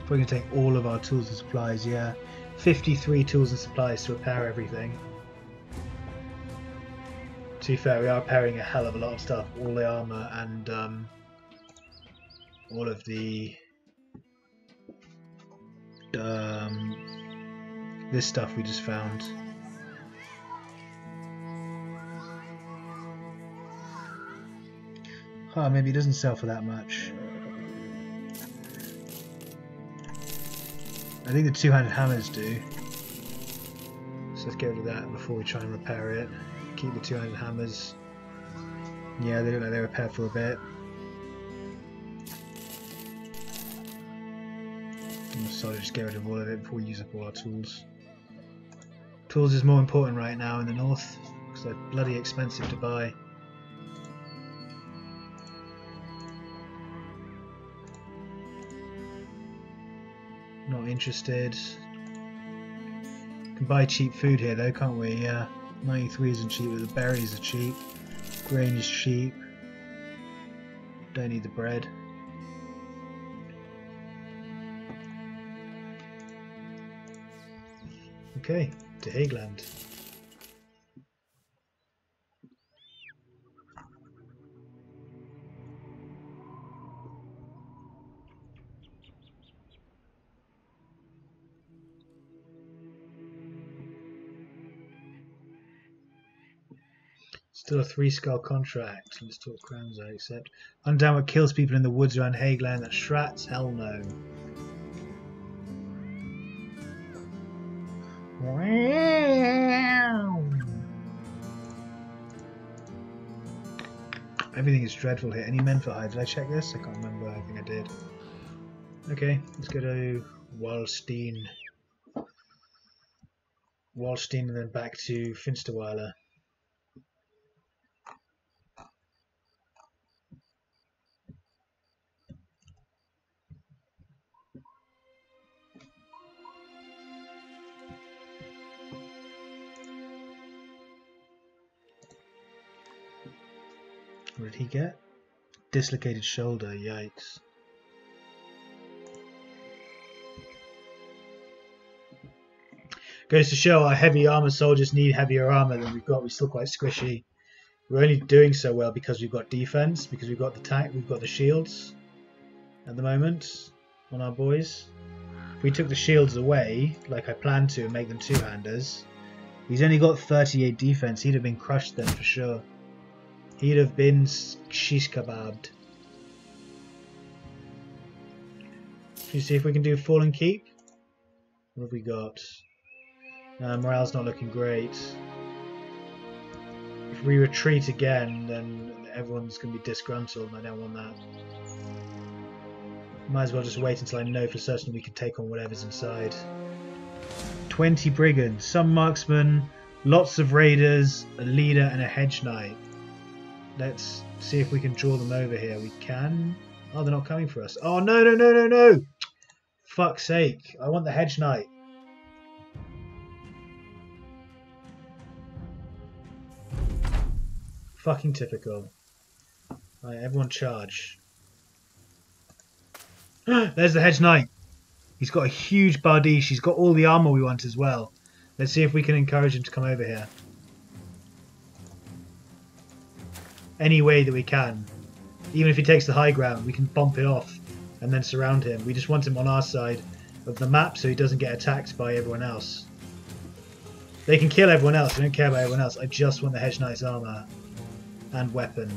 Probably going to take all of our tools and supplies, yeah. 53 tools and supplies to repair everything. To be fair, we are repairing a hell of a lot of stuff. All the armour and all of the this stuff we just found. Oh, maybe it doesn't sell for that much. I think the two-handed hammers do. So let's get rid of that before we try and repair it. Keep the two-handed hammers. Yeah, they look like they repair for a bit. So just get rid of all of it before we use up all our tools. Tools is more important right now in the north because they're bloody expensive to buy. Not interested. Can buy cheap food here though, can't we? Yeah, 93 isn't cheap, but the berries are cheap. Grain is cheap. Don't need the bread. Okay, to Hageland. Still a 3-skull contract. Let's talk crowns, I accept. Undown what kills people in the woods around Hageland. That's Shrats? Hell no. Everything is dreadful here. Any men for hire? Did I check this? I can't remember. I think I did. Okay, let's go to Wallstein. Wallstein and then back to Finsterweiler. What did he get? Dislocated shoulder, yikes. Goes to show our heavy armor soldiers need heavier armor than we've got. We're still quite squishy. We're only doing so well because we've got defense, because we've got the tank, we've got the shields at the moment on our boys. If we took the shields away, like I planned to, and make them two-handers, he's only got 38 defense. He'd have been crushed then for sure. He'd have been shish kebabbed. Should we see if we can do Fallen Keep? What have we got? Morale's not looking great. If we retreat again, then everyone's going to be disgruntled, and I don't want that. Might as well just wait until I know for certain we can take on whatever's inside. 20 brigands, some marksmen, lots of raiders, a leader, and a hedge knight. Let's see if we can draw them over here. We can. Oh, they're not coming for us. Oh, no, no, no, no, no! Fuck's sake. I want the hedge knight. Fucking typical. Right, everyone charge. There's the hedge knight. He's got a huge bardiche. He's got all the armor we want as well. Let's see if we can encourage him to come over here. Any way that we can. Even if he takes the high ground, we can bump it off and then surround him. We just want him on our side of the map so he doesn't get attacked by everyone else. They can kill everyone else. I don't care about everyone else. I just want the hedge knight's armor and weapon.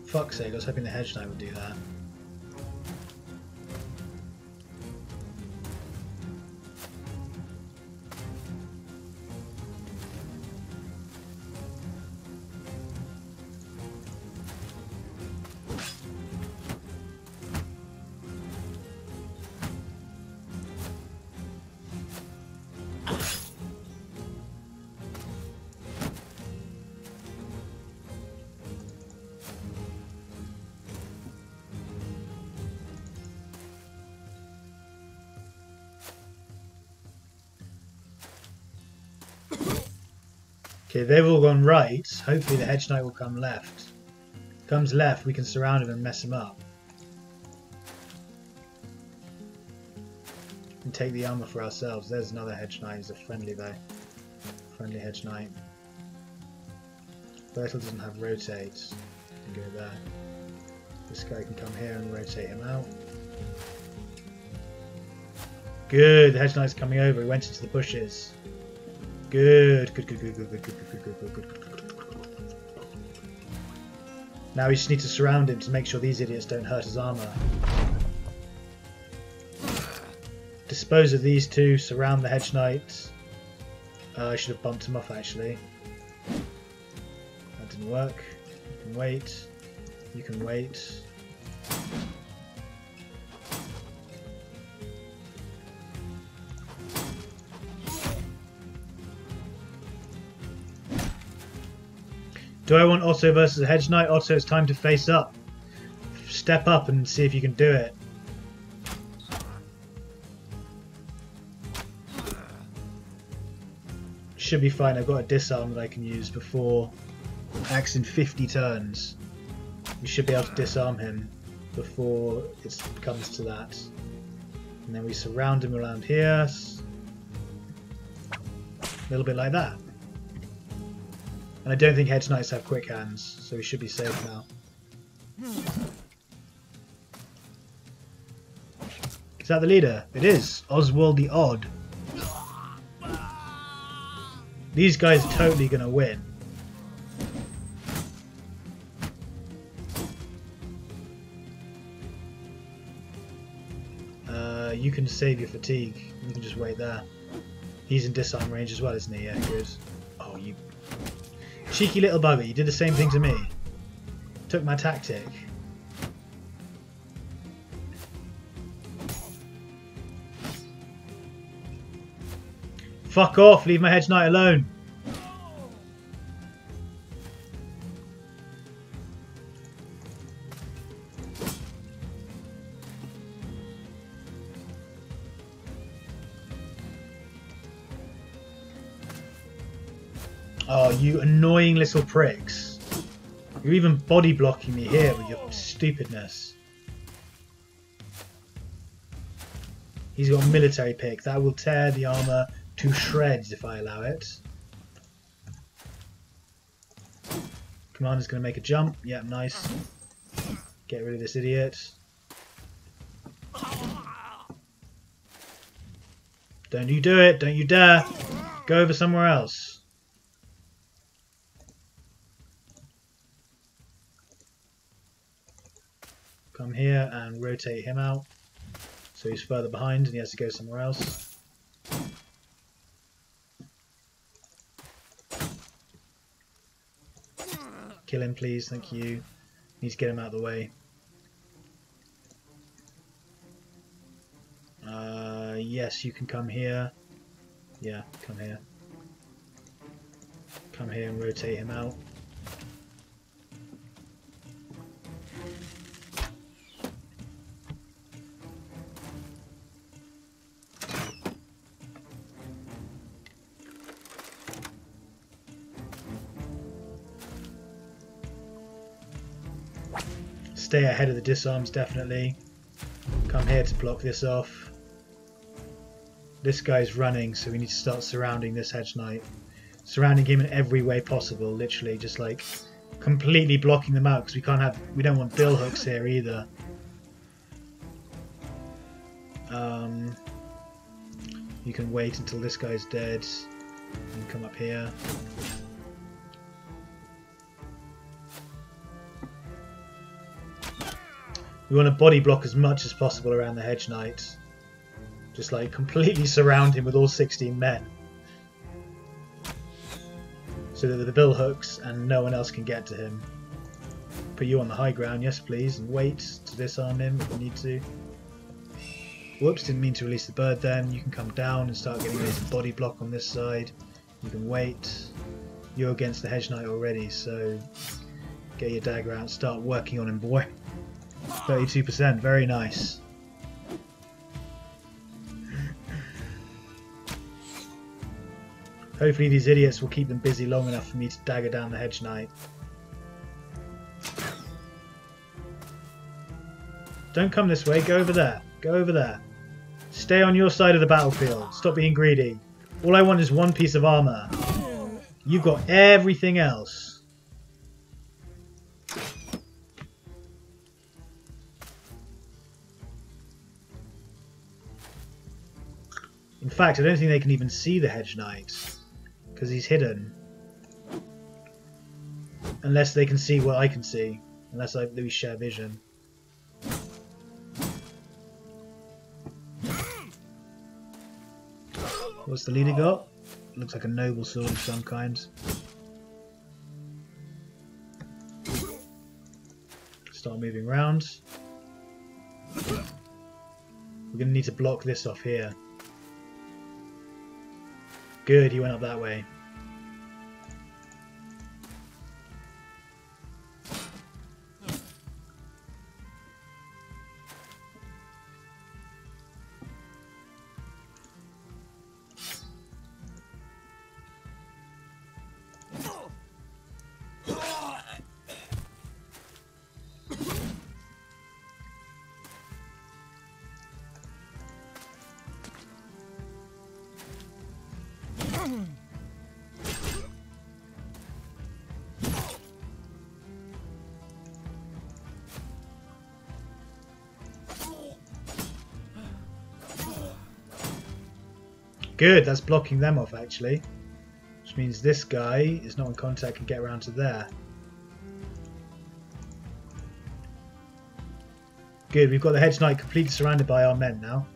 Fuck's sake, I was hoping the hedge knight would do that. Okay, they've all gone right. Hopefully the hedge knight will come left. Comes left, we can surround him and mess him up. And take the armor for ourselves. There's another hedge knight. He's a friendly though. Friendly hedge knight. Bertel doesn't have rotate. Can go there. This guy can come here and rotate him out. Good. The hedge knight's coming over. He went into the bushes. Good. Good. Good. Good. Good. Good. Good. Good. Good. Good. Good. Good. Now we just need to surround him to make sure these idiots don't hurt his armor. Dispose of these two. Surround the hedge knight. I should have bumped him off actually. That didn't work. You can wait. You can wait. Do I want Otto versus a hedge knight? Otto, it's time to face up. Step up and see if you can do it. Should be fine. I've got a disarm that I can use before axe in 50 turns. We should be able to disarm him before it comes to that. And then we surround him around here. A little bit like that. And I don't think hedge knights have quick hands, so we should be safe now. Is that the leader? It is. Oswald the Odd. These guys are totally going to win. You can save your fatigue. You can just wait there. He's in disarm range as well, isn't he? Yeah, good. Oh, you cheeky little bugger. You did the same thing to me. Took my tactic. Fuck off. Leave my hedge knight alone. Oh, you annoying little pricks. You're even body blocking me here with your stupidness. He's got a military pick. That will tear the armor to shreds if I allow it. Commander's going to make a jump. Yep, nice. Get rid of this idiot. Don't you do it. Don't you dare. Go over somewhere else. Come here and rotate him out. So he's further behind and he has to go somewhere else. Kill him please, thank you. Need to get him out of the way. Yes, you can come here. Yeah, come here. Come here and rotate him out. Stay ahead of the disarms, definitely. Come here to block this off. This guy's running, so we need to start surrounding this hedge knight. Surrounding him in every way possible, literally, just like completely blocking them out because we don't want bill hooks here either. You can wait until this guy's dead and come up here. We want to body block as much as possible around the hedge knight. Just like completely surround him with all 16 men. So that the bill hooks and no one else can get to him. Put you on the high ground, yes please, and wait to disarm him if we need to. Whoops, didn't mean to release the bird then. You can come down and start getting ready to body block on this side. You can wait. You're against the hedge knight already, so get your dagger out and start working on him, boy. 32%, very nice. Hopefully these idiots will keep them busy long enough for me to dagger down the hedge knight. Don't come this way, go over there. Go over there. Stay on your side of the battlefield. Stop being greedy. All I want is one piece of armor. You've got everything else. In fact, I don't think they can even see the hedge knight because he's hidden. Unless they can see what I can see. Unless we share vision. What's the leader got? Looks like a noble sword of some kind. Start moving around. We're going to need to block this off here. Good, he went up that way. Good, that's blocking them off actually. Which means this guy is not in contact and get around to there. Good, we've got the hedge knight completely surrounded by our men now.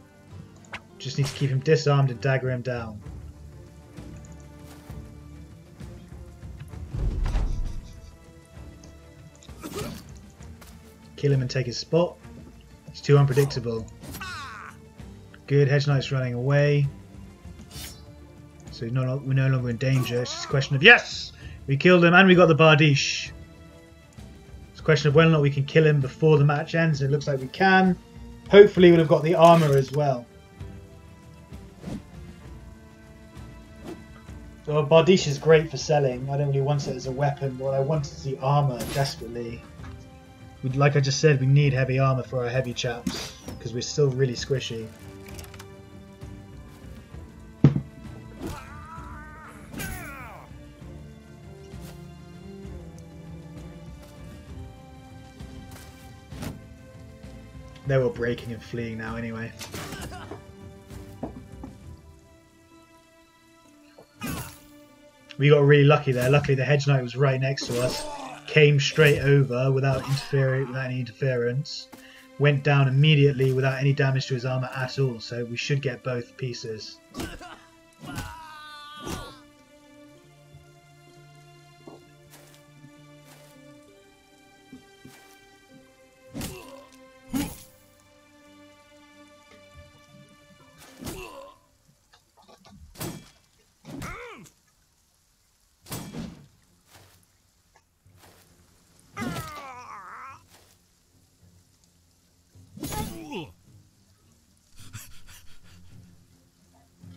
Just need to keep him disarmed and dagger him down. Kill him and take his spot. It's too unpredictable. Good, hedge knight's running away. So we're no longer in danger. It's just a question of yes! We killed him and we got the Bardiche. It's a question of whether or not we can kill him before the match ends. It looks like we can. Hopefully we'll have got the armour as well. So Bardiche is great for selling. I don't really want it as a weapon. What I want is the armour desperately. Like I just said, we need heavy armour for our heavy chaps. Because we're still really squishy. They're all breaking and fleeing now anyway. We got really lucky there. Luckily the hedge knight was right next to us. Came straight over without any interference. Went down immediately without any damage to his armour at all. So we should get both pieces.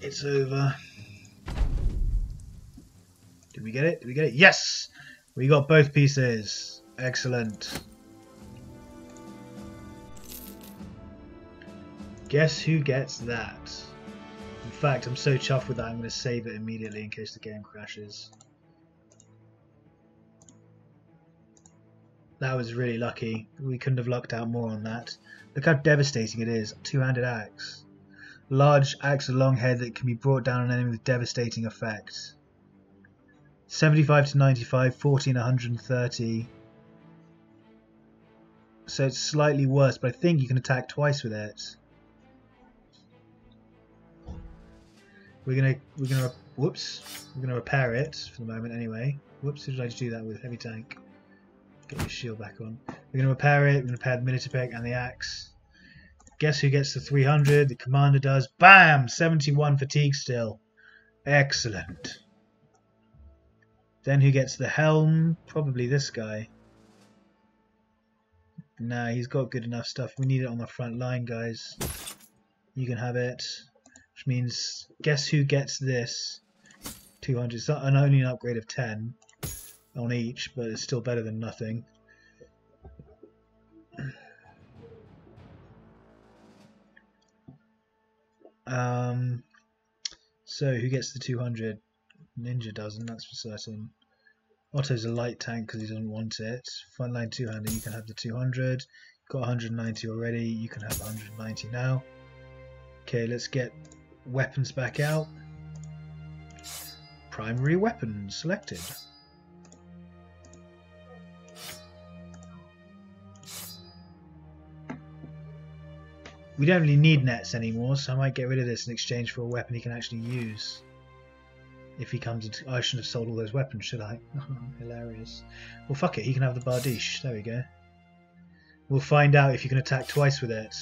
It's over. Did we get it? Did we get it? Yes! We got both pieces. Excellent. Guess who gets that? In fact, I'm so chuffed with that, I'm going to save it immediately in case the game crashes. That was really lucky. We couldn't have lucked out more on that. Look how devastating it is. Two-handed axe. Large axe with long head that can be brought down on an enemy with devastating effect. 75 to 95, 40 and 130. So it's slightly worse, but I think you can attack twice with it. We're gonna repair it for the moment anyway. Whoops, who did I just do that with? Heavy tank. Get your shield back on. We're gonna repair it. We're gonna repair the military pick and the axe. Guess who gets the 300? The commander does. Bam! 71 fatigue still. Excellent. Then who gets the helm? Probably this guy. Nah, he's got good enough stuff. We need it on the front line, guys. You can have it. Which means, guess who gets this? 200. It's not only an upgrade of 10 on each, but it's still better than nothing. So who gets the 200? Ninja doesn't, that's for certain. Otto's a light tank because he doesn't want it. Frontline two-hander, you can have the 200. Got 190 already, you can have 190 now. Okay, let's get weapons back out. Primary weapon selected. We don't really need nets anymore, so I might get rid of this in exchange for a weapon he can actually use. If he comes into... I shouldn't have sold all those weapons, should I? Hilarious. Well, fuck it, he can have the bardiche. There we go. We'll find out if you can attack twice with it.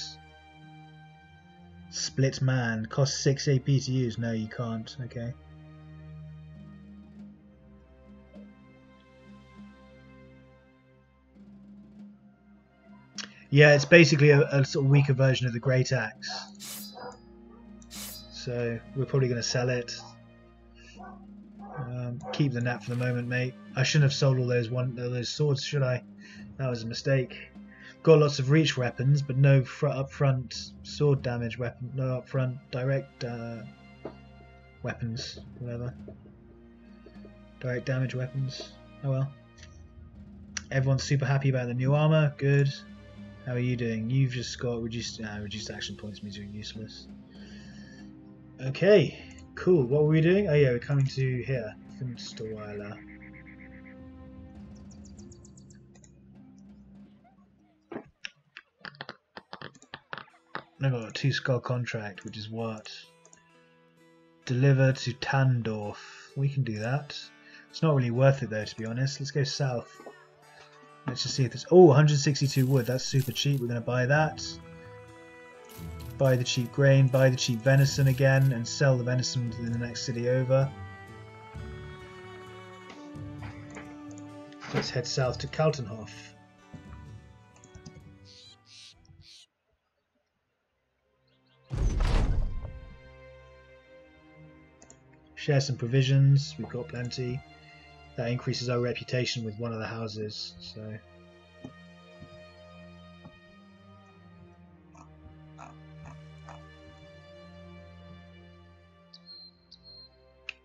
Split man. Costs 6 AP to use. No, you can't. Okay. Yeah, it's basically a sort of weaker version of the Great Axe. So we're probably going to sell it. Keep the net for the moment, mate. I shouldn't have sold all those swords, should I? That was a mistake. Got lots of reach weapons, but no upfront sword damage weapon. No upfront direct weapons. Whatever. Direct damage weapons. Oh well. Everyone's super happy about the new armor. Good. How are you doing? You've just got reduced action points means you're useless. Okay, cool. What were we doing? Oh yeah, we're coming to here. Finsterweiler. I've got a 2-skull contract, which is what? Deliver to Tandorf. We can do that. It's not really worth it though, to be honest. Let's go south. Let's just see if there's... Oh, 162 wood. That's super cheap. We're going to buy that. Buy the cheap grain. Buy the cheap venison again. And sell the venison in the next city over. Let's head south to Kaltenhof. Share some provisions. We've got plenty. That increases our reputation with one of the houses, so...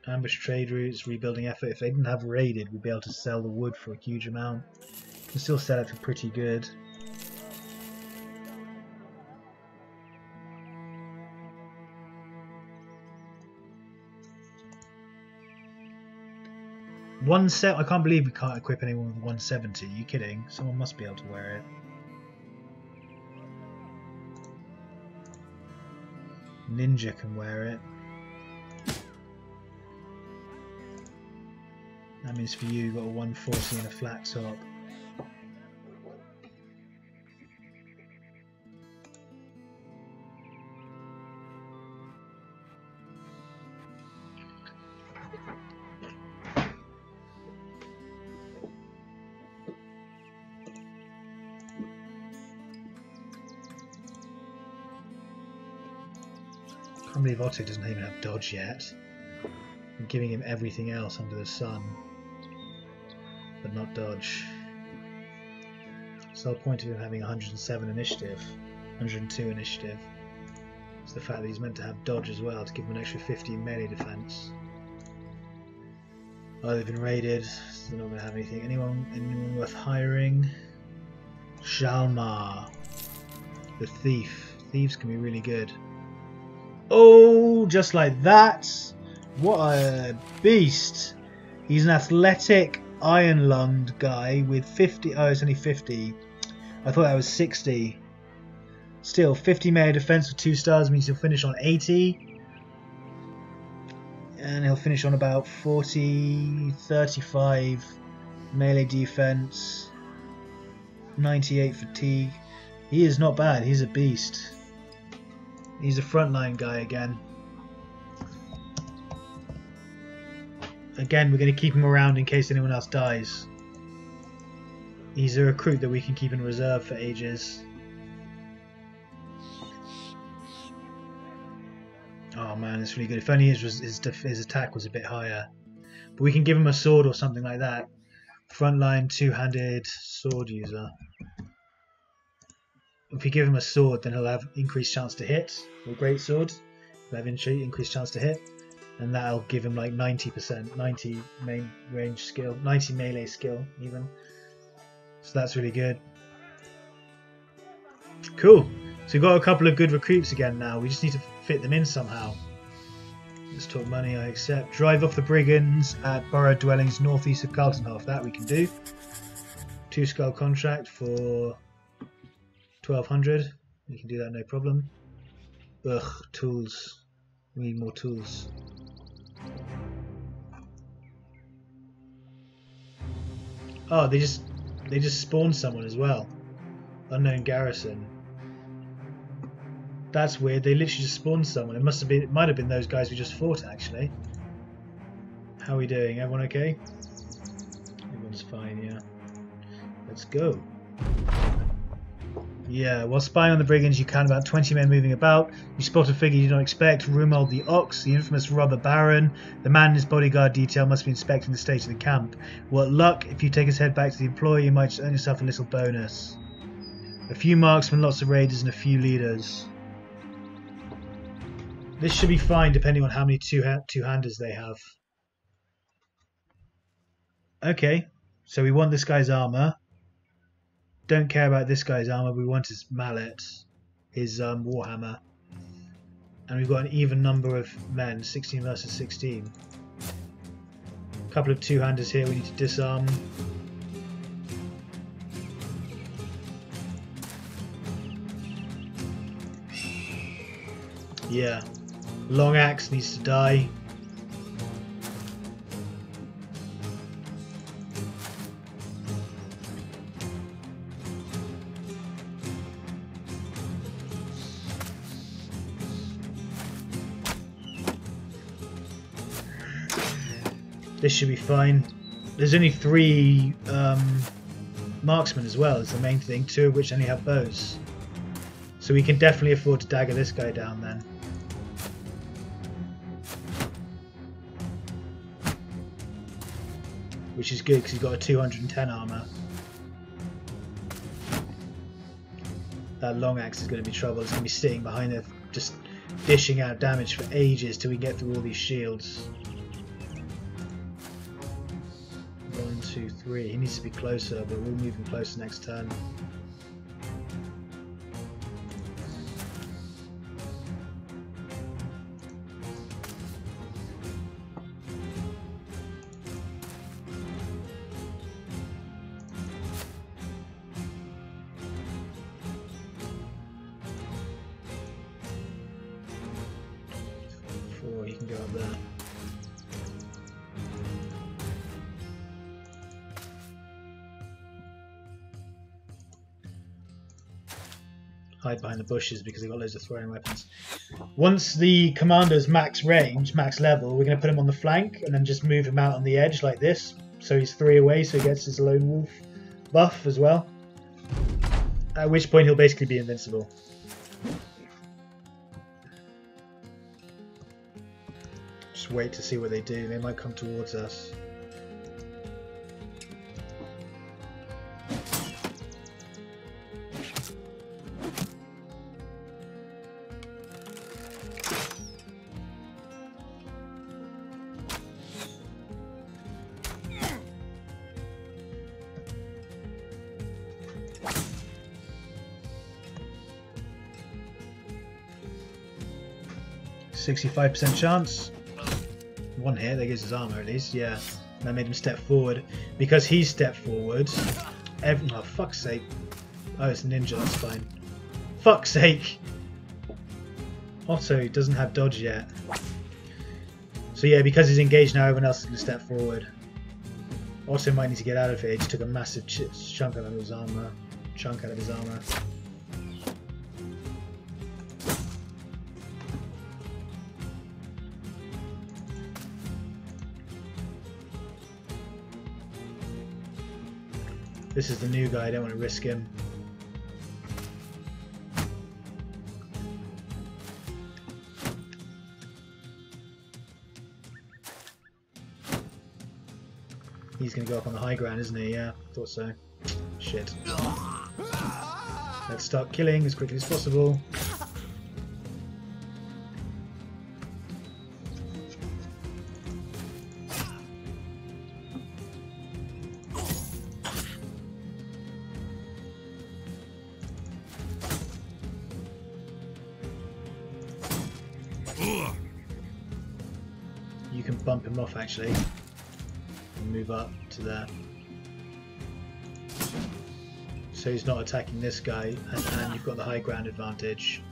Ambush trade routes, rebuilding effort. If they didn't have raided, we'd be able to sell the wood for a huge amount. We can still sell it for pretty good. I can't believe we can't equip anyone with 170. Are you kidding? Someone must be able to wear it. Ninja can wear it. That means for you, you've got a 140 and a flat top. I can't believe Otto doesn't even have dodge yet. I'm giving him everything else under the sun, but not dodge. So the point of him having 107 initiative, 102 initiative, is the fact that he's meant to have dodge as well to give him an extra 15 melee defense. Oh, they've been raided, so they're not going to have anything. Anyone worth hiring? Shalmar, the thief. Thieves can be really good. Oh, just like that. What a beast. He's an athletic, iron-lunged guy with 50... Oh, it's only 50. I thought that was 60. Still, 50 melee defense with 2 stars means he'll finish on 80. And he'll finish on about 40, 35 melee defense. 98 fatigue. He is not bad. He's a beast. He's a frontline guy again. Again, we're going to keep him around in case anyone else dies. He's a recruit that we can keep in reserve for ages. Oh man, it's really good. If only his attack was a bit higher. But we can give him a sword or something like that. Frontline two-handed sword user. If we give him a sword, then he'll have increased chance to hit. Or great sword, he'll have increased chance to hit, and that'll give him like 90%, 90 main range skill, 90 melee skill even. So that's really good. Cool. So we've got a couple of good recruits again now. We just need to fit them in somehow. Let's talk money. I accept. Drive off the brigands at burrowed dwellings northeast of Carltonhalf. That we can do. 2 skull contract for 1200. We can do that, no problem. Ugh, tools. We need more tools. Oh, they just spawned someone as well. Unknown garrison. That's weird. They literally just spawned someone. It might have been those guys we just fought actually. How are we doing? Everyone okay? Everyone's fine, yeah. Let's go. Yeah, while spying on the brigands, you count about 20 men moving about. You spot a figure you don't expect. Rumold the Ox, the infamous robber baron. The man and his bodyguard detail must be inspecting the state of the camp. What luck! If you take his head back to the employer, you might just earn yourself a little bonus. A few marksmen, lots of raiders, and a few leaders. This should be fine depending on how many two-handers they have. Okay, so we want this guy's armor. Don't care about this guy's armor, we want his mallet, his warhammer. And we've got an even number of men, 16 versus 16. A couple of two-handers here we need to disarm. Yeah. Long axe needs to die. This should be fine. There's only 3 marksmen as well, is the main thing, 2 of which only have bows. So we can definitely afford to dagger this guy down then. Which is good because he's got a 210 armor. That long axe is going to be trouble. It's going to be sitting behind it, just dishing out damage for ages till we get through all these shields. 1, 2, 3. He needs to be closer, but we'll move him closer next turn. He can go up there. Hide behind the bushes because they've got loads of throwing weapons. Once the commander's max range, max level, we're going to put him on the flank and then just move him out on the edge like this. So he's 3 away, so he gets his lone wolf buff as well. At which point he'll basically be invincible. Just wait to see what they do. They might come towards us. .65% chance. 1 hit, that gives his armor at least, yeah. That made him step forward. Because he stepped forward, oh fuck's sake. Oh, it's a ninja, that's fine. Fuck's sake! Otto doesn't have dodge yet. So yeah, because he's engaged now, everyone else is going to step forward. Otto might need to get out of here, he just took a massive chunk out of his armor. This is the new guy, I don't want to risk him. going to go up on the high ground, isn't he? Yeah, thought so. Shit. Let's start killing as quickly as possible. You can bump him off actually and move up to there. So he's not attacking this guy, and you've got the high ground advantage.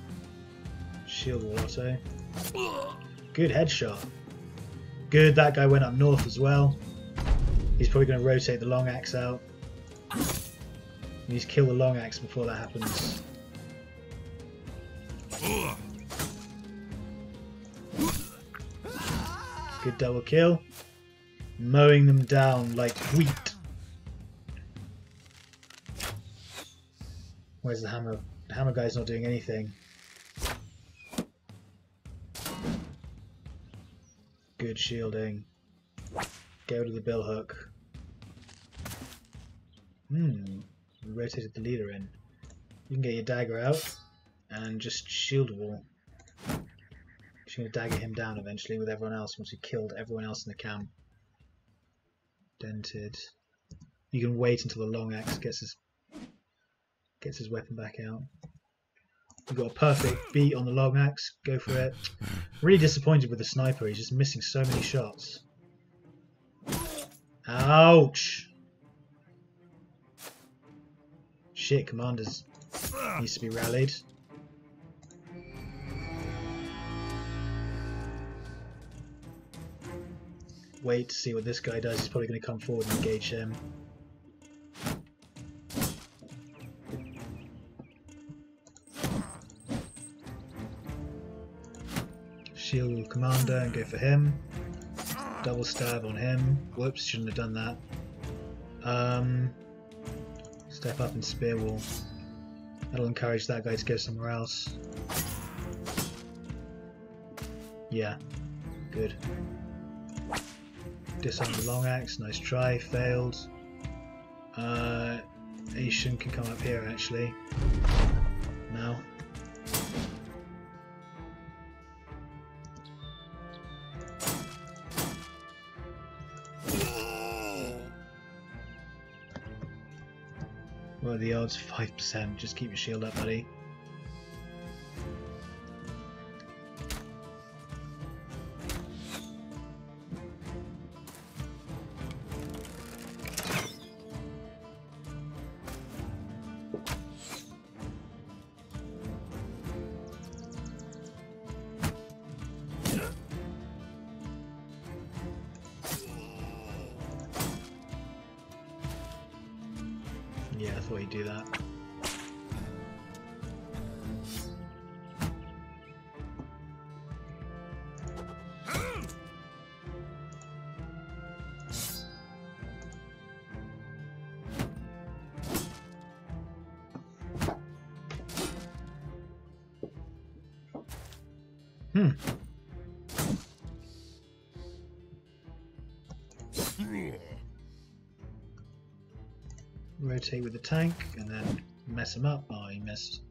Shield wall auto. Good headshot. Good, that guy went up north as well. He's probably going to rotate the long axe out. You need to kill the long axe before that happens. Good double kill. Mowing them down like wheat. Where's the hammer? The hammer guy's not doing anything. Good shielding. Go to the billhook. We rotated the leader in. You can get your dagger out and just shield wall. She's going to dagger him down eventually with everyone else once we killed everyone else in the camp. Dented. You can wait until the long axe gets his weapon back out. We've got a perfect beat on the long axe. Go for it. Really disappointed with the sniper. He's just missing so many shots. Ouch! Shit, commanders needs to be rallied. Wait to see what this guy does. He's probably going to come forward and engage him. Shield commander and go for him. Double stab on him. Whoops, shouldn't have done that. Step up and spear wall. That'll encourage that guy to go somewhere else. Yeah, good. Disarm the long axe, nice try, failed. Asian can come up here actually. Now. What are the odds? 5%. Just keep your shield up, buddy. Yeah, I thought he'd do that. Rotate with the tank and then mess him up. Oh, he missed.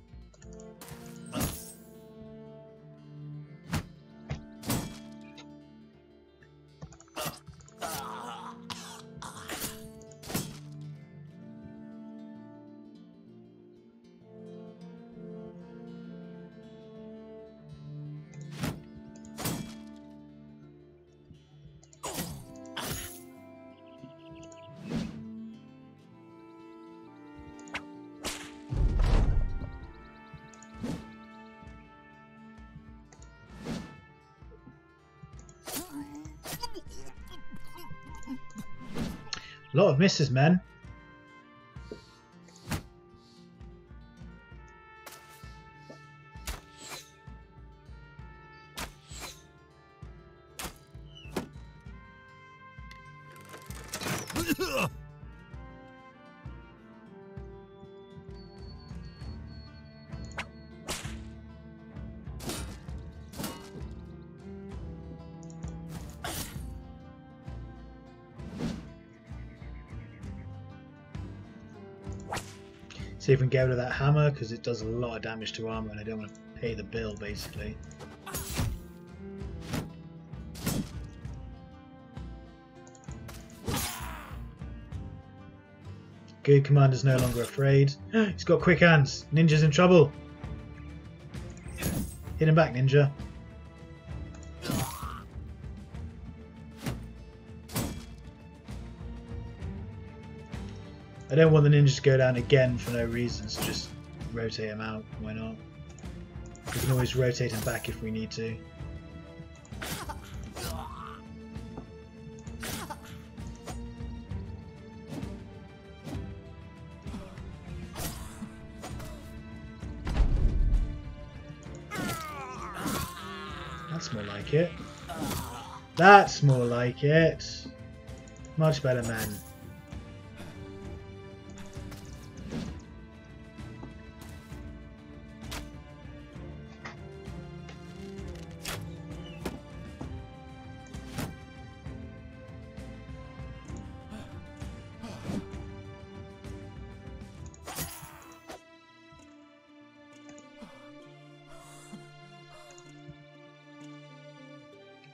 A lot of misses, man. See if we can get rid of that hammer, because it does a lot of damage to armor and I don't want to pay the bill, basically. Good, commander's no longer afraid. He's got quick hands. Ninja's in trouble. Hit him back, ninja. I don't want the ninja to go down again for no reason, so just rotate him out. Why not? We can always rotate him back if we need to. That's more like it. That's more like it. Much better, man.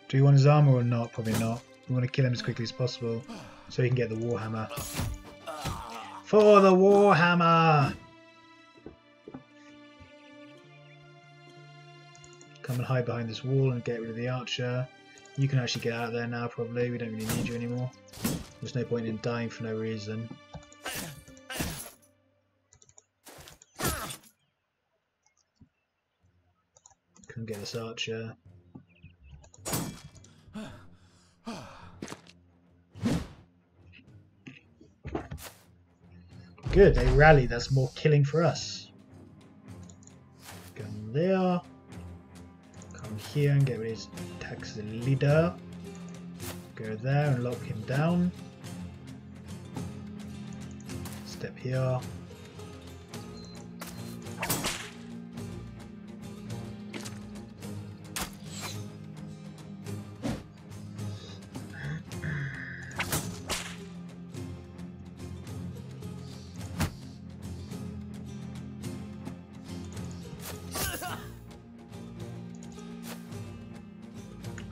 Do we want his armor or not? Probably not. We want to kill him as quickly as possible so he can get the warhammer. For the warhammer! Come and hide behind this wall and get rid of the archer. You can actually get out of there now, probably. We don't really need you anymore. There's no point in dying for no reason. Come get this archer. Good, they rally, that's more killing for us. Come there. Come here and get rid of his tax leader. Go there and lock him down. Step here.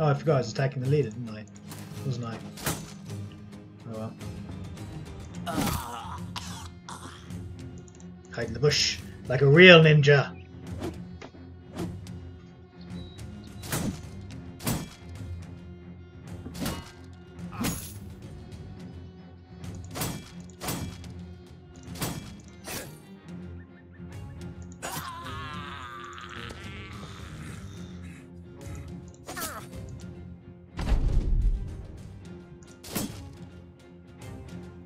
Oh, I forgot I was attacking the leader, didn't I? Wasn't I? Oh well. Hide in the bush like a real ninja.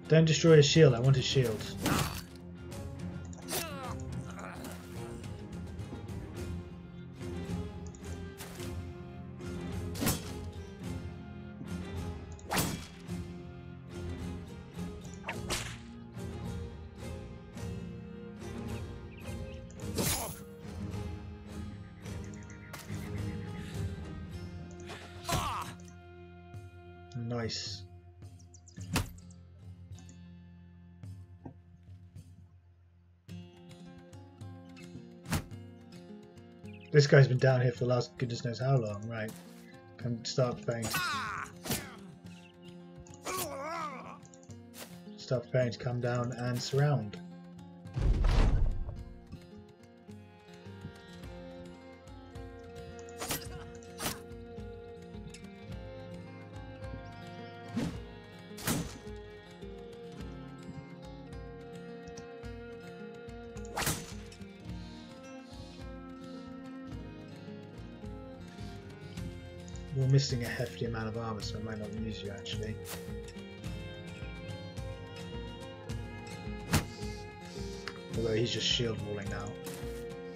Don't destroy his shield, I want his shield. Nice. This guy's been down here for the last goodness knows how long, right? Come start preparing to come down and surround. We're missing a hefty amount of armor, so I might not use you actually. Although he's just shield walling now.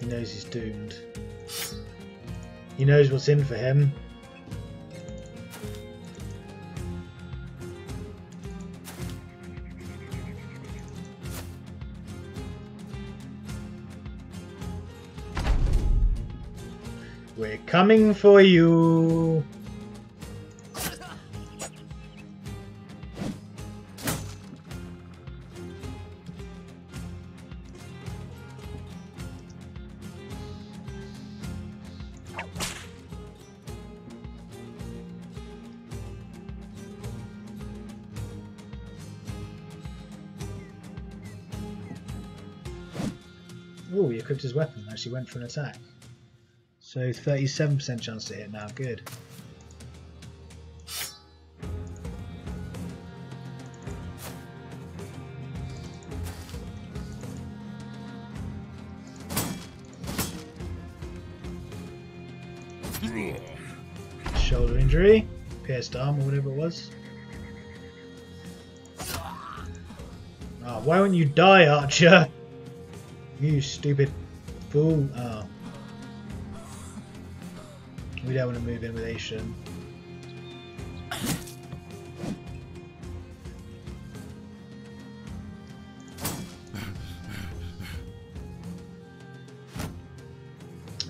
He knows he's doomed. He knows what's in for him. We're coming for you! Oh, he equipped his weapon and actually went for an attack. So 37% chance to hit now, good. Shoulder injury, pierced arm or whatever it was. Oh, why won't you die, Archer? You stupid fool. Oh. We don't want to move in with Asian.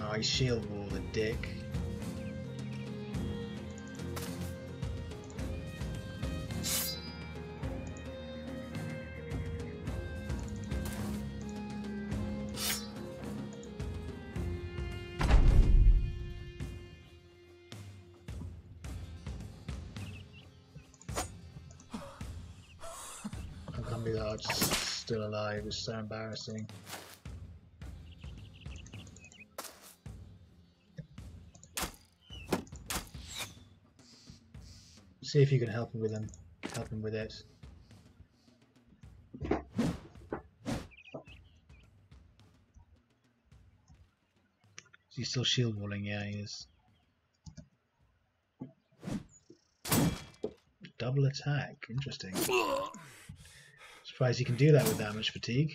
Oh, he's shield wall, the dick. I can't believe that Archer's still alive. It's so embarrassing. See if you can help him with him. Help him with it. Is he still shield walling? Yeah, he is. Double attack. Interesting. Surprised you can do that with that much fatigue.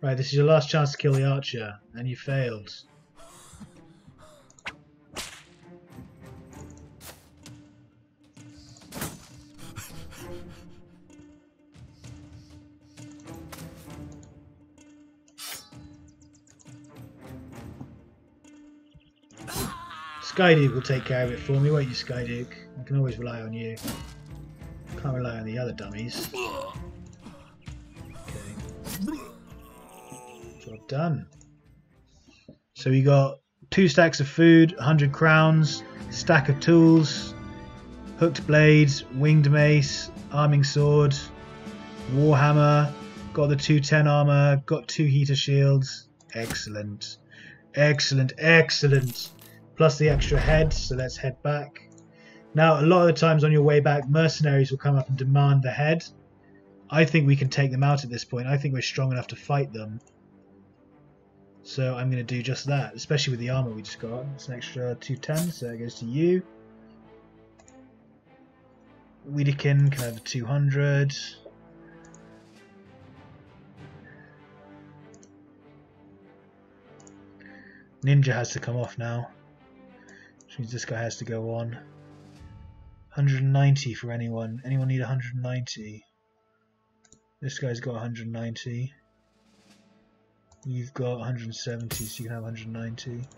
Right, this is your last chance to kill the archer, and you failed. Skyduke will take care of it for me, won't you, Skyduke? I can always rely on you. Can't rely on the other dummies. Okay. Job done. So we got 2 stacks of food, 100 crowns, stack of tools, hooked blades, winged mace, arming sword, warhammer, got the 210 armor, got 2 heater shields. Excellent. Excellent, excellent. Plus the extra head, so let's head back. Now, a lot of the times on your way back, mercenaries will come up and demand the head. I think we can take them out at this point. I think we're strong enough to fight them. So I'm going to do just that, especially with the armor we just got. It's an extra 210, so that goes to you. Wiedekind can have a 200. Ninja has to come off now. Which means this guy has to go on. 190 for anyone. Anyone need 190? This guy's got 190. You've got 170, so you can have 190.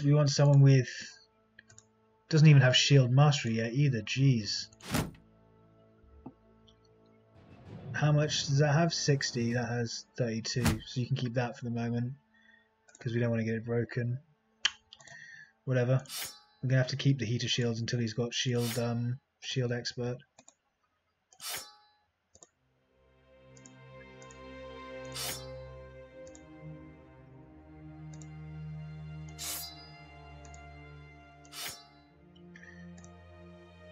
We want someone with, doesn't even have shield mastery yet either. Jeez. How much does that have? 60. That has 32. So you can keep that for the moment because we don't want to get it broken. Whatever. We're gonna have to keep the heater shields until he's got shield expert.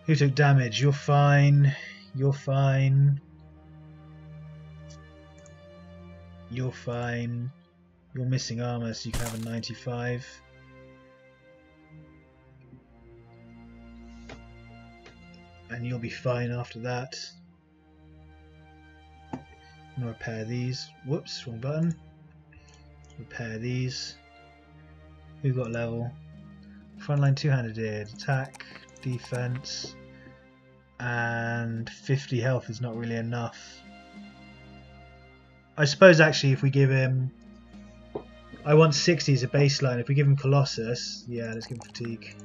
Who took damage? You're fine. You're fine. You're fine. You're missing armor, so you can have a 95. And you'll be fine after that. I'm gonna repair these. Whoops, wrong button. Repair these. Who got level? Frontline two-handed attack, defense, and 50 health is not really enough. I suppose actually if we give him, I want 60 as a baseline. If we give him Colossus, yeah, let's give him fatigue.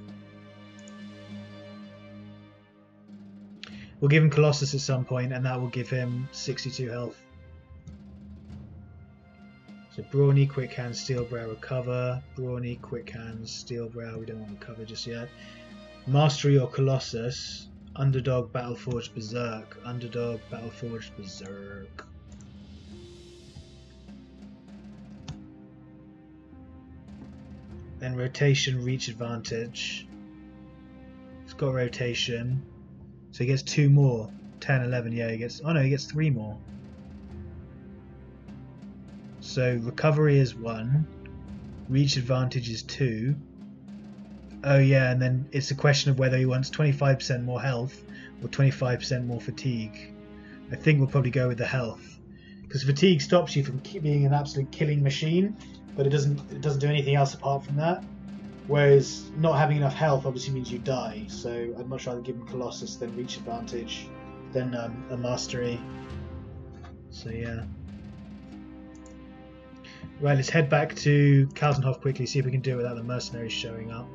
We'll give him Colossus at some point, and that will give him 62 health. So Brawny, Quick Hands, Steel Brow, Recover. Brawny, Quick Hands, Steel Brow. We don't want Recover just yet. Mastery or Colossus. Underdog, Battleforged, Berserk. Underdog, Battleforged, Berserk. Then rotation, reach advantage. It's got rotation. So he gets 2 more. 10, 11, yeah, he gets... Oh no, he gets 3 more. So recovery is 1. Reach advantage is 2. Oh yeah, and then it's a question of whether he wants 25% more health or 25% more fatigue. I think we'll probably go with the health. Because fatigue stops you from being an absolute killing machine, but it doesn't do anything else apart from that. Whereas not having enough health obviously means you die. So I'd much rather give him Colossus than reach advantage, than a mastery. So yeah. Right, let's head back to Kaltenhof quickly, see if we can do it without the mercenaries showing up.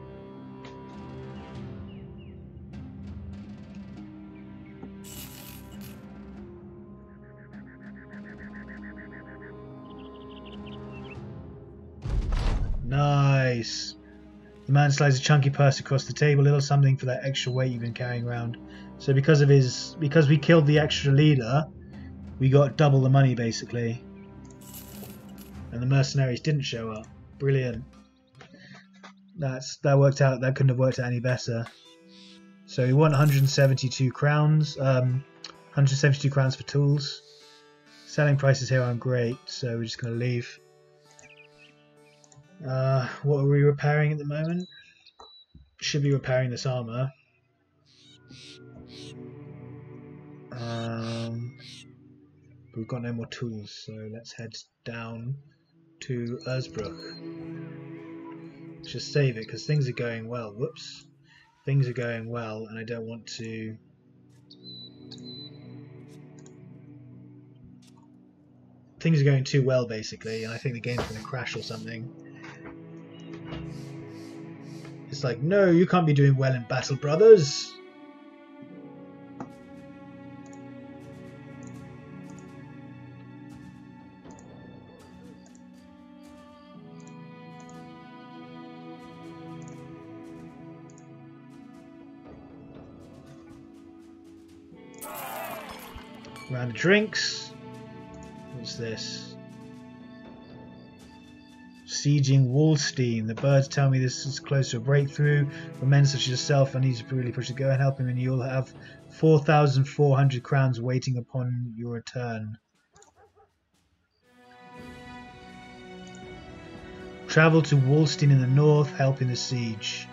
Nice. The man slides a chunky purse across the table, a little something for that extra weight you've been carrying around. So because we killed the extra leader, we got double the money basically. And the mercenaries didn't show up. Brilliant. That worked out. That couldn't have worked out any better. So we want 172 crowns. 172 crowns for tools. Selling prices here aren't great, so we're just going to leave. What are we repairing at the moment? Should be repairing this armor. We've got no more tools, so let's head down to Erzbruch. Just save it because things are going well. Whoops. Things are going well, and I don't want to. Things are going too well, basically, and I think the game's going to crash or something. It's like, no, you can't be doing well in battle, brothers. Round of drinks. What's this? Sieging Wallstein. The birds tell me this is close to a breakthrough. For men such as yourself, I need to really push to go and help him, and you'll have 4,400 crowns waiting upon your return. Travel to Wallstein in the north, help in the siege.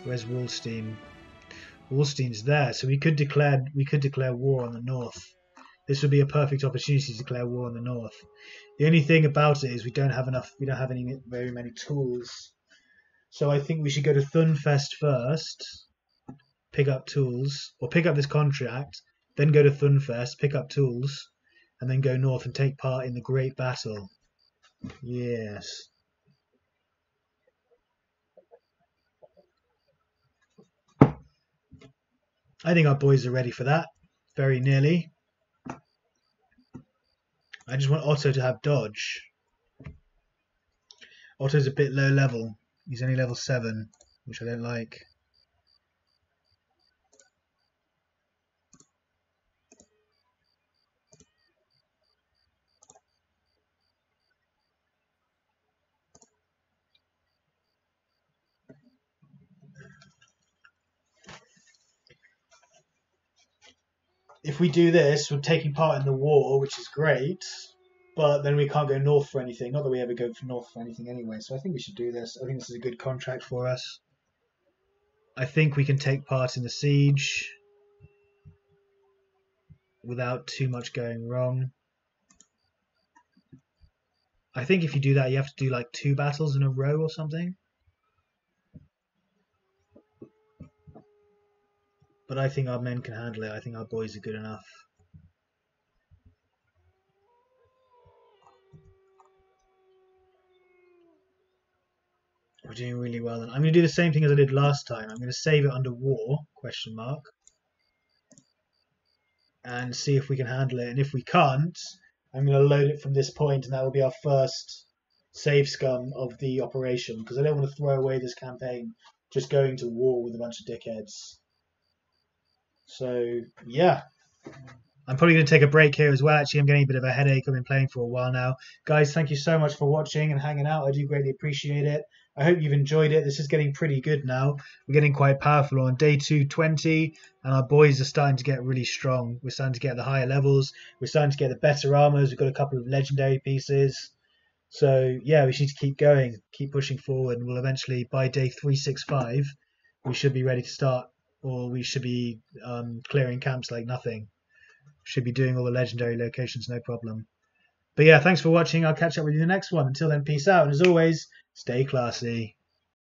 Where's Wallstein? Wallstein's there, so we could declare war on the north. This would be a perfect opportunity to declare war on the north. The only thing about it is we don't have very many tools. So I think we should go to Thunfest first, pick up tools, or pick up this contract, then go to Thunfest, pick up tools, and then go north and take part in the great battle. Yes. I think our boys are ready for that. Very nearly. I just want Otto to have dodge. Otto's a bit low level. He's only level 7, which I don't like. If we do this, we're taking part in the war, which is great, but then we can't go north for anything. Not that we ever go north for anything anyway, so I think we should do this. I think this is a good contract for us. I think we can take part in the siege without too much going wrong. I think if you do that, you have to do like 2 battles in a row or something. But I think our men can handle it. I think our boys are good enough. We're doing really well. And I'm going to do the same thing as I did last time. I'm going to save it under war, question mark. and see if we can handle it. And if we can't, I'm going to load it from this point, and that will be our first save scum of the operation, because I don't want to throw away this campaign just going to war with a bunch of dickheads. So, yeah. I'm probably going to take a break here as well. Actually, I'm getting a bit of a headache. I've been playing for a while now. Guys, thank you so much for watching and hanging out. I do greatly appreciate it. I hope you've enjoyed it. This is getting pretty good now. We're getting quite powerful on day 220, and our boys are starting to get really strong. We're starting to get the higher levels. We're starting to get the better armors. We've got a couple of legendary pieces. So, yeah, we need to keep going, keep pushing forward, and we'll eventually, by day 365, we should be ready to start, or we should be clearing camps like nothing. Should be doing all the legendary locations, no problem. But yeah, thanks for watching. I'll catch up with you in the next one. Until then, peace out. And as always, stay classy.